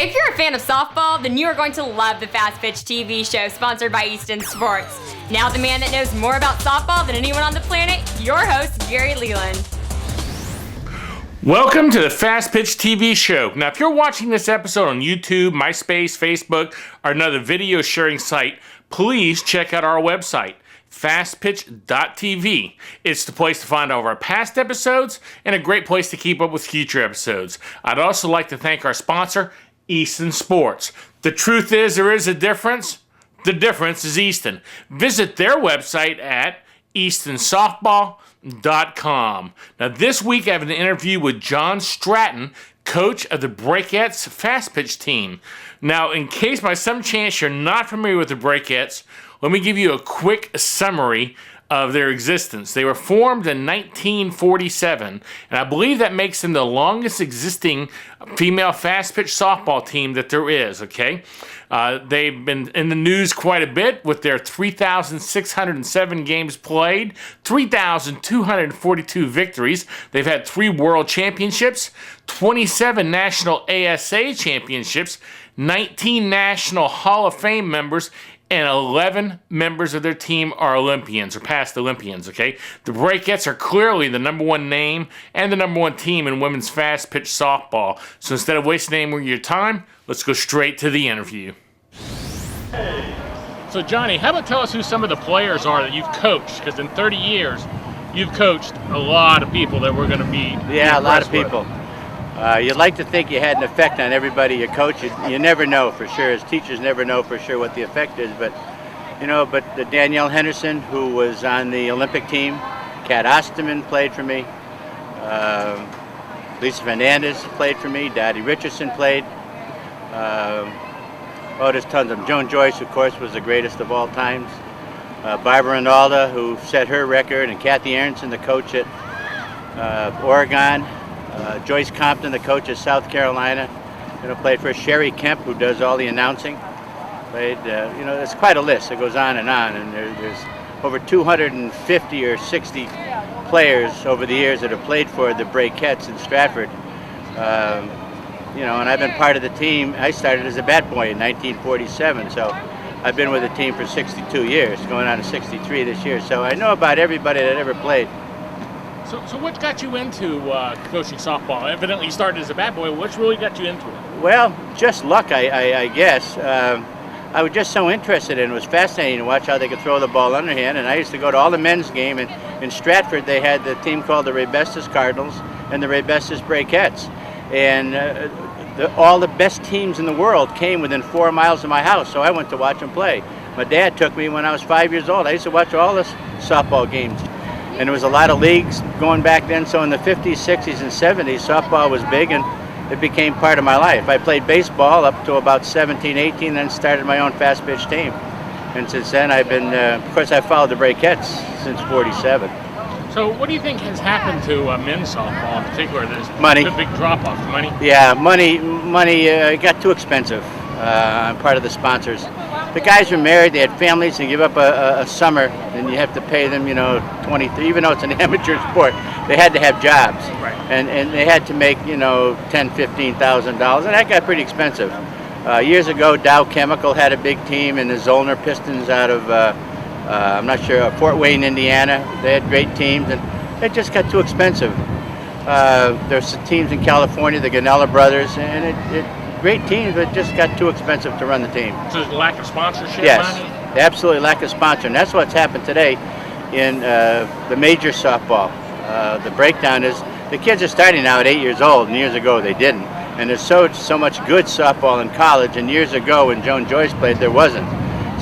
If you're a fan of softball, then you are going to love the Fast Pitch TV show sponsored by Easton Sports. Now the man that knows more about softball than anyone on the planet, your host, Gary Leland. Welcome to the Fast Pitch TV show. Now, if you're watching this episode on YouTube, MySpace, Facebook, or another video sharing site, please check out our website, fastpitch.tv. It's the place to find all of our past episodes and a great place to keep up with future episodes. I'd also like to thank our sponsor, Easton Sports. The truth is, there is a difference. The difference is Easton. Visit their website at eastonsoftball.com. Now, this week I have an interview with John Stratton, coach of the Brackettes Fastpitch team. Now, in case by some chance you're not familiar with the Brakettes, let me give you a quick summary of their existence. They were formed in 1947, and I believe that makes them the longest existing female fast-pitch softball team that there is, okay? They've been in the news quite a bit with their 3,607 games played, 3,242 victories. They've had 3 world championships, 27 national ASA championships, 19 national Hall of Fame members, and 11 members of their team are Olympians, or past Olympians, okay? The Brakettes are clearly the number one name and the number one team in women's fast-pitch softball. So instead of wasting any more of your time, let's go straight to the interview. So Johnny, how about tell us who some of the players are that you've coached? Because in 30 years, you've coached a lot of people that we're going to be a lot of people. You'd like to think you had an effect on everybody you coach. You never know for sure. As teachers never know for sure what the effect is. But the Danielle Henderson, who was on the Olympic team, Kat Osterman played for me. Lisa Fernandez played for me. Dot Richardson played. There's tons of them. Joan Joyce, of course, was the greatest of all times. Barbara Rinalda, who set her record, and Kathy Aronson, the coach at Oregon. Joyce Compton, the coach of South Carolina, played for Sherry Kemp, who does all the announcing. Played, it's quite a list. It goes on, and there's over 250 or 60 players over the years that have played for the Brakettes in Stratford. And I've been part of the team. I started as a bat boy in 1947, so I've been with the team for 62 years, going on to 63 this year. So I know about everybody that ever played. So what got you into coaching softball? Evidently you started as a bat boy. What's really got you into it? Well, just luck, I guess. I was just so interested in it. It was fascinating to watch how they could throw the ball underhand. And I used to go to all the men's game. And in Stratford, they had the team called the Brakettes Cardinals and the Brakettes Brakettes. And all the best teams in the world came within 4 miles of my house. So I went to watch them play. My dad took me when I was 5 years old. I used to watch all the softball games. And there was a lot of leagues going back then, so in the 50s, 60s, and 70s, softball was big, and it became part of my life. I played baseball up to about 17, 18, then started my own fast-pitch team. And since then, I've been, of course, I've followed the Brakettes since 47. So what do you think has happened to men's softball in particular? There's money. A big drop-off. Money? Yeah, money it got too expensive. I'm part of the sponsors. The guys were married, they had families, and give up a summer, and you have to pay them, 23, even though it's an amateur sport, they had to have jobs. Right. And they had to make, $10,000, $15,000, and that got pretty expensive. Years ago, Dow Chemical had a big team, and the Zollner Pistons out of, Fort Wayne, Indiana, they had great teams, and it just got too expensive. There's some teams in California, the Ganella brothers, and it great teams, but it just got too expensive to run the team. So there's a lack of sponsorship? Yes, money? Absolutely lack of sponsor, and that's what's happened today in the major softball. The breakdown is the kids are starting now at 8 years old, and years ago they didn't. And there's so much good softball in college, and years ago when Joan Joyce played, there wasn't.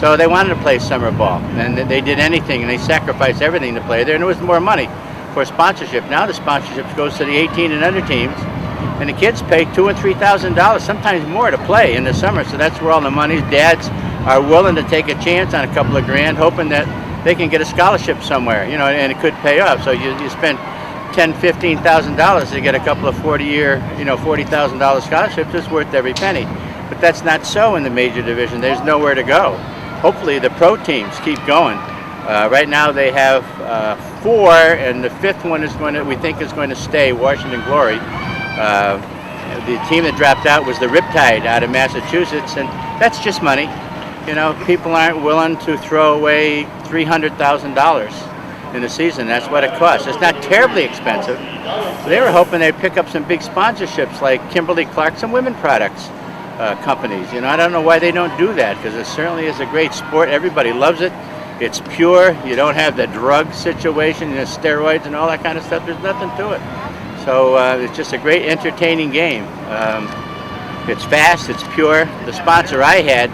So they wanted to play summer ball, and they did anything, and they sacrificed everything to play there, and there was more money for sponsorship. Now the sponsorship goes to the 18 and under teams, and the kids pay $2,000 and $3,000, sometimes more, to play in the summer. So that's where all the money is. Dads are willing to take a chance on a couple of grand, hoping that they can get a scholarship somewhere, and it could pay off. So you spend $10,000, $15,000 to get a couple of 40-year, $40,000 scholarships. It's worth every penny. But that's not so in the major division. There's nowhere to go. Hopefully the pro teams keep going. Right now they have 4, and the 5th one we think is going to stay, Washington Glory. the team that dropped out was the Riptide out of Massachusetts, and that's just money. You know, people aren't willing to throw away $300,000 in a season. That's what it costs. It's not terribly expensive. They were hoping they'd pick up some big sponsorships like Kimberly-Clark, some women products companies. You know, I don't know why they don't do that, because it certainly is a great sport. Everybody loves it. It's pure. You don't have the drug situation, you know, steroids and all that kind of stuff. There's nothing to it. So it's just a great entertaining game. It's fast, it's pure. The sponsor I had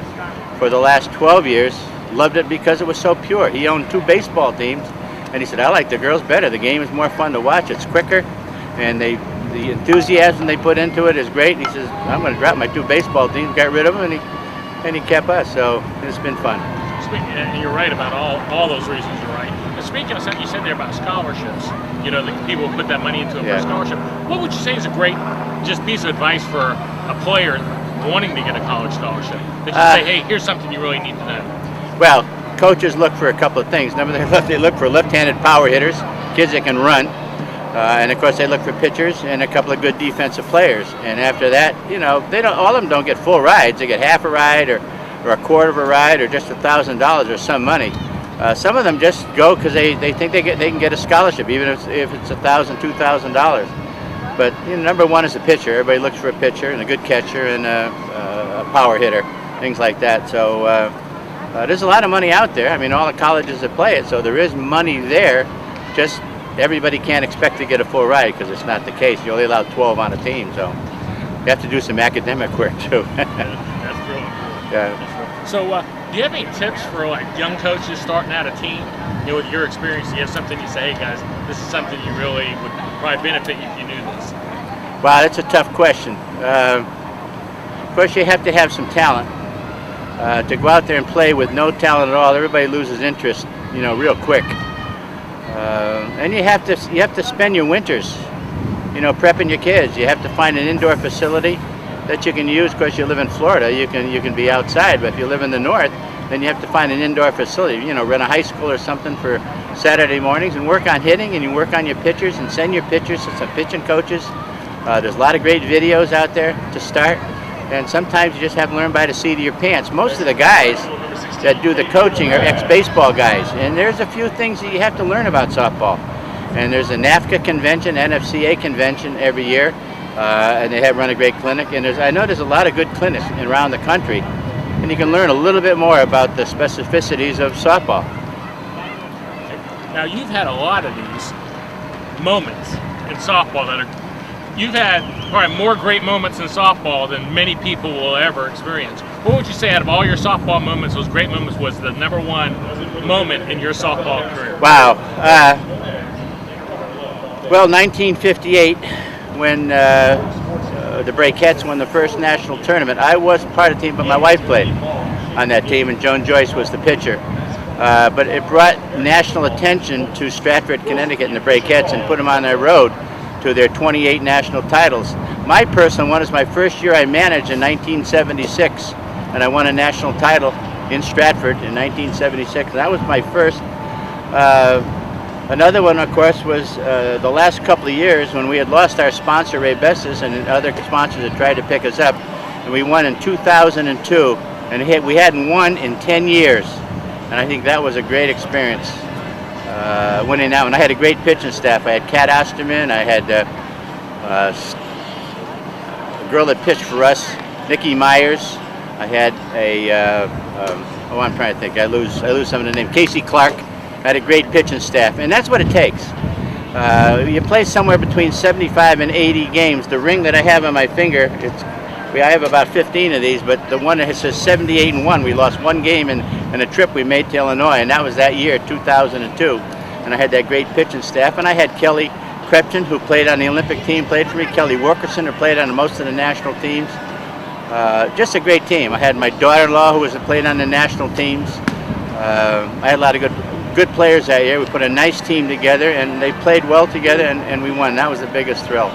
for the last 12 years loved it because it was so pure. He owned 2 baseball teams, and he said, I like the girls better. The game is more fun to watch. It's quicker, and the enthusiasm they put into it is great. And he says, I'm going to drop my 2 baseball teams, got rid of them, and he kept us. So it's been fun. And you're right about all those reasons. You're right. And speaking of something you said there about scholarships, you know, the people put that money into it for a scholarship. What would you say is a great just piece of advice for a player wanting to get a college scholarship? That you say, hey, here's something you really need to know. Well, coaches look for a couple of things. Number one, they look for left-handed power hitters, kids that can run, and of course they look for pitchers and a couple of good defensive players. And after that, you know, all of them don't get full rides. They get half a ride or a quarter of a ride or just $1,000 or some money. Some of them just go because they think they can get a scholarship, even if it's $1,000, $2,000. But you know, number one is a pitcher. Everybody looks for a pitcher and a good catcher and a power hitter, things like that. So there's a lot of money out there. I mean, all the colleges that play it, so there is money there. Just everybody can't expect to get a full ride because it's not the case. You only allow 12 on a team, so you have to do some academic work too. That's true. Yeah. So, do you have any tips for like young coaches starting out a team? You know, with your experience, do you have something you say, hey guys, this is something you really would probably benefit you if you knew this? Wow, that's a tough question. Of course, you have to have some talent. To go out there and play with no talent at all, everybody loses interest, you know, real quick. And you have to spend your winters, you know, prepping your kids. You have to find an indoor facility that you can use. Of course, you live in Florida, you can be outside, but if you live in the north, then you have to find an indoor facility. You know, run a high school or something for Saturday mornings and work on hitting, and you work on your pitchers and send your pitchers to some pitching coaches. There's a lot of great videos out there to start, and sometimes you just have to learn by the seat of your pants. Most of the guys that do the coaching are ex-baseball guys, and there's a few things that you have to learn about softball. And there's a NAFCA convention, NFCA convention every year. And they have run a great clinic, and I know there's a lot of good clinics around the country, and you can learn a little bit more about the specificities of softball. Now, you've had a lot of these moments in softball you've had probably more great moments in softball than many people will ever experience. What would you say out of all your softball moments, those great moments, was the number one moment in your softball career? Wow. Well, 1958. When the Brakettes won the first national tournament. I wasn't part of the team, but my wife played on that team, and Joan Joyce was the pitcher. But it brought national attention to Stratford, Connecticut, and the Brakettes, and put them on their road to their 28 national titles. My personal one is my first year I managed in 1976, and I won a national title in Stratford in 1976. That was my first. Another one, of course, was the last couple of years when we had lost our sponsor, Ray Bessis, and other sponsors had tried to pick us up. And we won in 2002, and we hadn't won in 10 years. And I think that was a great experience, winning that one. I had a great pitching staff. I had Cat Osterman. I had a girl that pitched for us, Nikki Myers. I had I'm trying to think. I lose some of the name. Casey Clark. I had a great pitching staff, and that's what it takes. You play somewhere between 75 and 80 games. The ring that I have on my finger, I have about 15 of these, but the one that says 78-1, we lost one game in a trip we made to Illinois, and that was that year, 2002. And I had that great pitching staff, and I had Kelly Krepton, who played on the Olympic team, played for me, Kelly Wilkerson, who played on most of the national teams. Just a great team. I had my daughter-in-law, who played on the national teams. I had a lot of good players that year. We put a nice team together, and they played well together, and we won. That was the biggest thrill.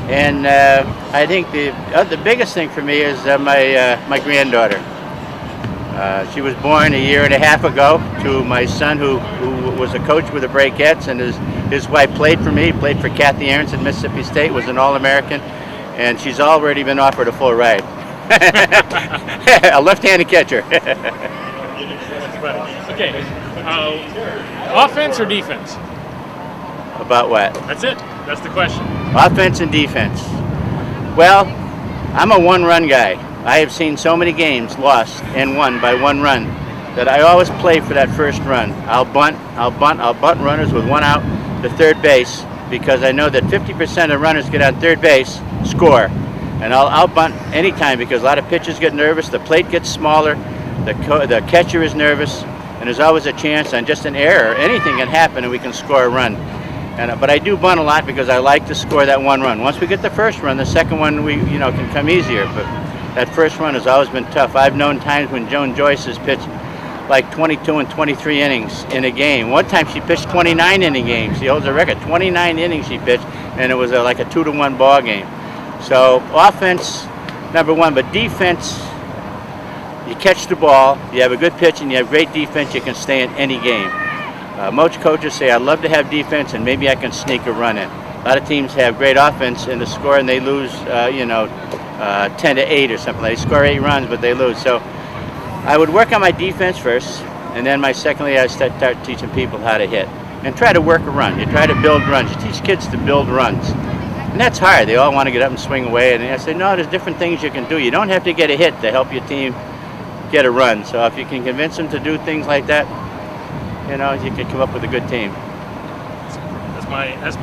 And I think the biggest thing for me is my granddaughter. She was born a year and a half ago to my son, who was a coach with the Brakettes, and his wife played for me. He played for Kathy Aronson at Mississippi State, was an All-American, and she's already been offered a full ride. A left-handed catcher. That's funny. Okay, offense or defense? About what? That's it. That's the question. Offense and defense. Well, I'm a one-run guy. I have seen so many games lost and won by one run that I always play for that first run. I'll bunt runners with one out to third base because I know that 50% of runners get on third base, score. And I'll bunt anytime because a lot of pitchers get nervous, the plate gets smaller, the catcher is nervous, and there's always a chance on just an error. Anything can happen and we can score a run. But I do bunt a lot because I like to score that one run. Once we get the first run, the second one can come easier. But that first run has always been tough. I've known times when Joan Joyce has pitched like 22 and 23 innings in a game. One time she pitched 29 inning games. She holds a record. 29 innings she pitched, and it was like a 2-1 ball game. So offense, number one, but defense, you catch the ball, you have a good pitch, and you have great defense, you can stay in any game. Most coaches say, I'd love to have defense, and maybe I can sneak a run in. A lot of teams have great offense in the score, and they lose, 10-8 or something. They score 8 runs, but they lose. So I would work on my defense first, and then secondly, I start teaching people how to hit. And try to work a run. You try to build runs. You teach kids to build runs. And that's hard. They all want to get up and swing away. And I say, no, there's different things you can do. You don't have to get a hit to help your team get a run. So if you can convince them to do things like that, you can come up with a good team. That's my answer.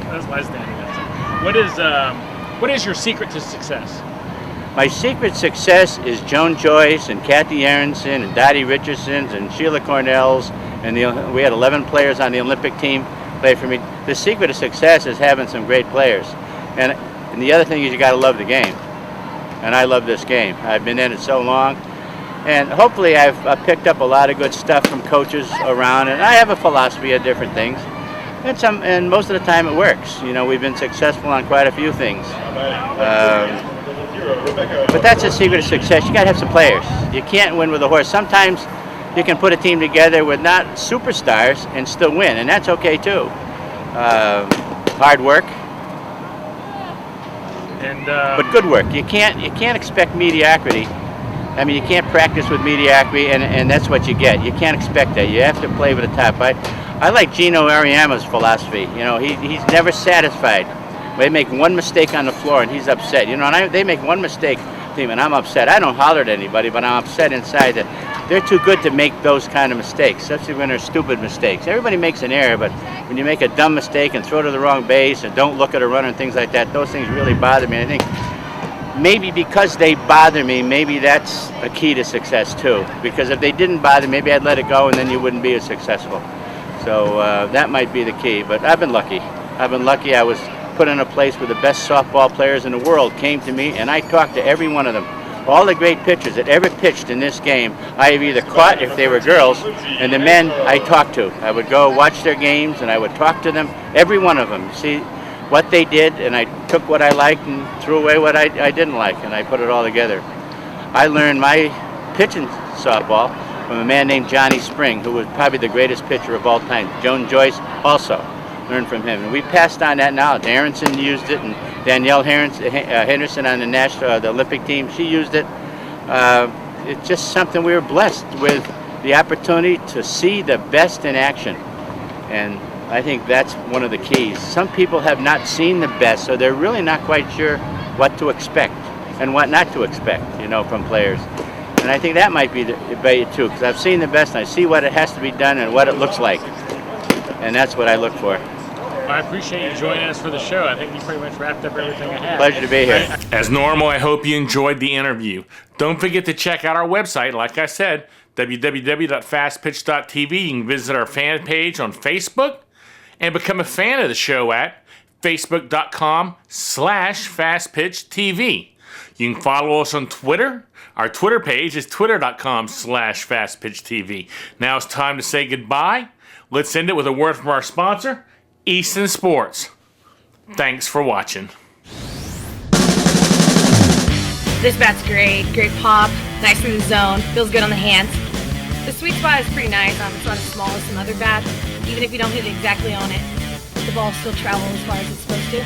That's my standing answer. What is your secret to success? My secret success is Joan Joyce and Kathy Aronson and Dot Richardson and Sheila Cornell's, and we had 11 players on the Olympic team play for me. The secret of success is having some great players. And the other thing is you got to love the game. And I love this game. I've been in it so long. And hopefully I've picked up a lot of good stuff from coaches around, and I have a philosophy of different things. And most of the time it works. We've been successful on quite a few things. But that's the secret of success. You got to have some players. You can't win with a horse. Sometimes you can put a team together with not superstars and still win, and that's okay too. Hard work, but good work. You can't expect mediocrity. I mean, you can't practice with mediocrity, and that's what you get. You can't expect that. You have to play with the top. I like Gino Ariama's philosophy. He's never satisfied. They make one mistake on the floor, and he's upset. They make one mistake, team, and I'm upset. I don't holler at anybody, but I'm upset inside that they're too good to make those kind of mistakes, especially when they're stupid mistakes. Everybody makes an error, but when you make a dumb mistake and throw to the wrong base and don't look at a runner and things like that, those things really bother me. I think maybe because they bother me, maybe that's a key to success too. Because if they didn't bother me, maybe I'd let it go and then you wouldn't be as successful. So that might be the key. But I've been lucky. I was put in a place where the best softball players in the world came to me, and I talked to every one of them. All the great pitchers that ever pitched in this game, I have either caught if they were girls, and the men I talked to. I would go watch their games, and I would talk to them, every one of them, see what they did, and I took what I liked and threw away what I didn't like, and I put it all together. I learned my pitching softball from a man named Johnny Spring, who was probably the greatest pitcher of all time. Joan Joyce also learned from him, and we passed on that knowledge. Aronson used it, and Danielle Henderson on the Olympic team, she used it. It's just something we were blessed with, the opportunity to see the best in action, and I think that's one of the keys. Some people have not seen the best, so they're really not quite sure what to expect and what not to expect, from players. And I think that might be the debate too, because I've seen the best and I see what it has to be done and what it looks like, and that's what I look for. I appreciate you joining us for the show. I think you pretty much wrapped up everything I had. Pleasure to be here. As normal, I hope you enjoyed the interview. Don't forget to check out our website, like I said, www.fastpitch.tv. You can visit our fan page on Facebook and become a fan of the show at facebook.com/fastpitchtv. You can follow us on Twitter. Our Twitter page is twitter.com/fastpitchtv. Now it's time to say goodbye. Let's end it with a word from our sponsor, Easton Sports. Thanks for watching. This bat's great pop, nice in the zone, feels good on the hands. The sweet spot is pretty nice. It's not as small as some other bats. Even if you don't hit it exactly on it, the ball still travels as far as it's supposed to.